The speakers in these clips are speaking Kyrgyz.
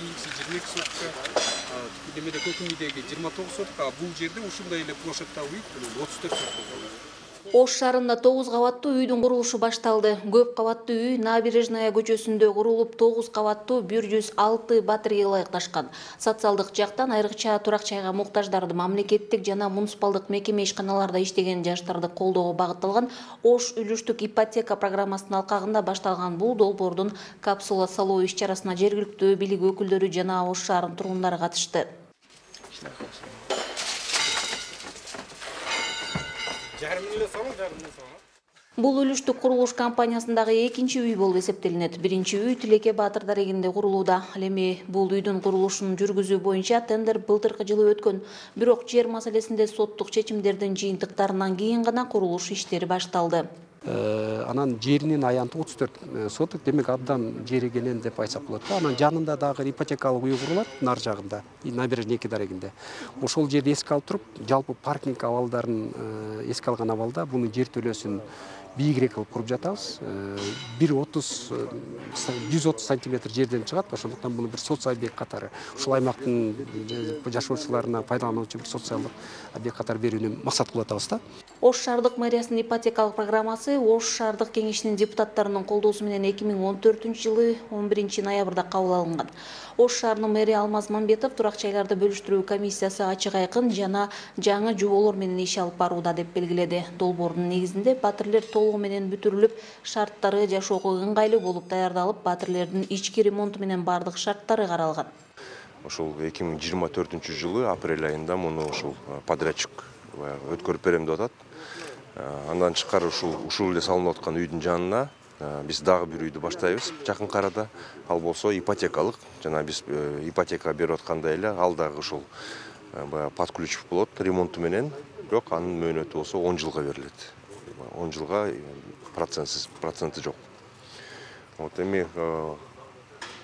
кийинкиси 22 сотка, демеде Көкүмүйдеги 29 сотка, бул жерде ушундай эле площадьтагы үй 34 сотка болот. Ош шаарында 9 кабаттуу үйдүн курулушу башталды. Көп кабаттуу үй Набережная көчөсүндө курулуп, 9 кабаттуу 106 батарея ылайыкташкан. Социалдык жактан айрыкча турак жайга муктаждарды мамлекеттик жана муниципалдык мекеме ишканаларда иштеген жаштарды колдоого багытталган Ош үлүштүк ипотека программасынын алкагында башталган бул долбоордун капсула салуу иш-чарасына жергиликтүү бийлик өкүлдөрү жана Ош шаарынын тургундары катышты. Бул үлүштүк курулуш компаниясындагы экинчи үй болуп эсептелинет. Биринчи үй Тилеке Баатыр дарегинде курулууда. Ал эми бул үйдүн курулушун жүргүзүү боюнча тендер былтыркы жылы өткөн. Бирок жер маселесинде соттук чечимдердин жыйынтыктарынан кийин гана курулуш иштери башталды. Анан жеринин аянты 34 соток, демек абдан жери кенен деп айтсак болот. Анан жанында дагы ипотекалык үй курулат, нар жагында, Набережный 2 дарегинде. Ошол жерди эске алып туруп, жалпы паркинг абалдарын эске алган абалда буну жер төлөөсүн бийигирээк кылып куруп жатабыз. 130 сантиметр жерден чыгат, ошондуктан буну бир социалдык объект катары, ушул аймактын жашоочуларына пайдалануучу бир социалдык объект катары берүүнү максат кылып атабыз да. Ош шаардык мэриясынын ипотекалык программасы Ош шаардык кеңешинин депутаттарынын колдоосу менен 2014-жылы 11 ноябрда кабыл алынган. Ош шаарынын мэри Алмаз Мамбетов турак жайларды бөлүштүрүү комиссиясы ачык айкын жана жаңы жоболор менен иш алып барууда деп белгиледи. Долбоордун негизинде батирлер толугу менен бүтүрүлүп, шарттары жашоого ыңгайлуу болуп даярдалып, батирлердин ички ремонту менен бардык шарттары каралган. Ошол 2024-жылы апрель айында муну ушул подрядчик өткөрүп берем деп атат. Андан тышкары ушул эле салынып аткан үйдүн жанына биз дагы бир үйдү баштайбыз жакын арада. Ал болсо ипотекалык, жана биз ипотека берип аткандай эле ал дагы ушул под ключ болот ремонту менен, бирок анын мөөнөтү болсо 10 жылга берилет. 10 жылга проценти жок. Вот эми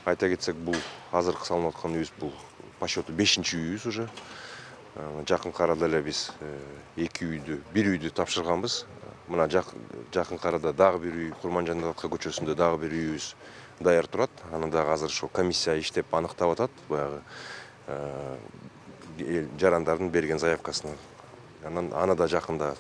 айта кетсек, бул азыркы салынып аткан үйүбүз бул по счету 5-чи үйүбүз уже. Жакын арада эле биз бир үйдү тапшырганбыз. Мына жакын арада дагы бир үй Курманжан-Датка көчөсүндө дагы бир үйүбүз даяр турат. Аны дагы азыр ошо комиссия иштеп аныктап атат. Баягы жарандардын берген заявкасына. Аны да жакында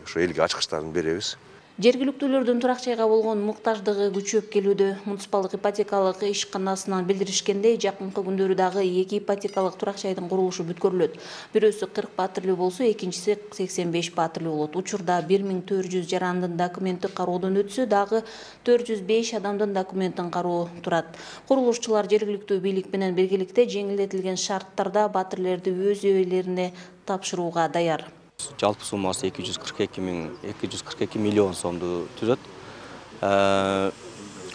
ошо элге ачкычтарын беребиз. Жергиликтүүлөрдүн турак жайга болгон муктаждыгы күчөп келүүдө. Муниципалдык ипотекалык ишканасынан билдиришкендей, жакынкы күндөрү дагы 2 ипотекалык турак жайдын курулушу бүткөрүлөт. Бирөөсү 40 батирлүү болсо, экинчиси 85 батирлүү болот. Учурда 1400 жарандын документи кароодон өтсө, дагы 405 адамдын документин кароо турат. Курулушчулар жергиликтүү бийлик менен биргеликте жеңилдетилген шарттарда батирлерди өз үйлөрүнө тапшырууга даяр. Жалпы суммасы 242 миллион сомду түзөт.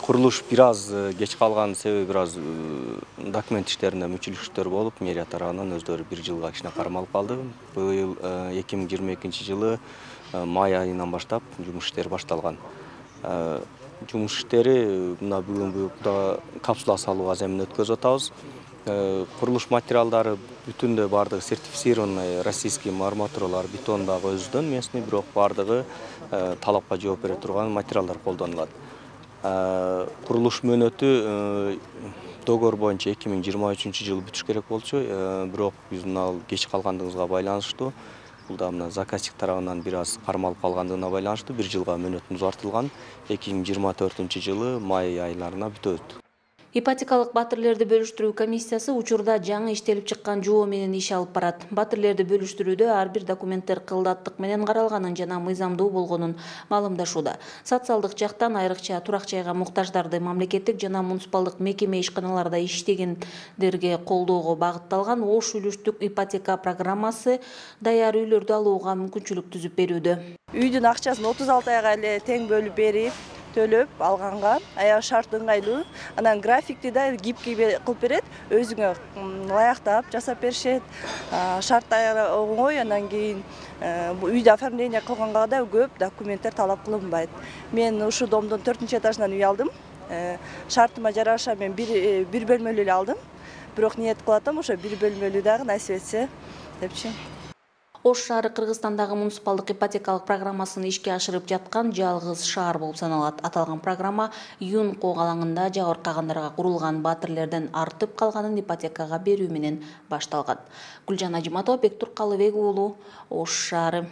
Курулуш бир аз кеч калган себеби бир аз документ иштеринде мүчүлүктөр болуп, мэрия тарабынан өздөрү 1 жылга кичине кармалып калды. Быйыл 2022-жылы май айынан баштап жумуш иштери башталган. Жумуш иштери мына бүгүн капсула салууга аземин өткөзүп атабыз. Курулуш материалдары бүтүндө бардыгы сертифицированный российский арматуралар, бетон дагы өзүдөн местный, бирок бардыгы талапка жооп бере турган материалдар колдонулат. Курулуш мөөнөтү договор боюнча 2023-жылы бүтүш керек болчу, бирок биз мына кеч калгандыгыбызга байланыштуу, бул да мына заказчик тарабынан бир аз кармалып калгандыгына байланыштуу 1 жылга мөөнөт узартылган. 2024-жылы май айларына бүтөт. Ипотекалык батирлерди бөлүштүрүү комиссиясы учурда жаңы иштелип чыккан жобо менен иш алып барат. Батирлерди бөлүштүрүүдө ар бир документтер кылдаттык менен каралганын жана мыйзамдуу болгонун маалымдашууда. Социалдык жактан айрыкча турак жайга муктаждарды мамлекеттик жана муниципалдык мекеме ишканаларда иштегендерге колдоого багытталган Ош үлүштүк ипотека программасы даяр үйлөрдү алууга мүмкүнчүлүк түзүп берүүдө. Үйдүн акчасын 36 айга эле тең бөлүп берип, төлөп алганга, аяк шарт ыңгайлуу. Анан графикти да гибкий кылып берет, өзүңө ылайыктап жасап беришет. Шарттары оңой, анан кийин үйдө оформление кылганга да көп документтер талап кылынбайт. Мен ушу домдун 4-этажынан үй алдым. Шартыма жараша мен бир бөлмөлүү эле алдым. Бирок ниет кылып атам, ошо бир бөлмөлүү дагы насип этсе депчи. Ош шаары Кыргызстандагы муниципалдык ипотекалык программасын ишке ашырып жаткан жалгыз шаар болуп саналат. Аталган программа Юн когалаңында жабыркагандарга курулган батирлерден артып калганын ипотекага берүү менен башталган. Гүлжан Ажиматова, Бектур Калыбек уулу, Ош шаары.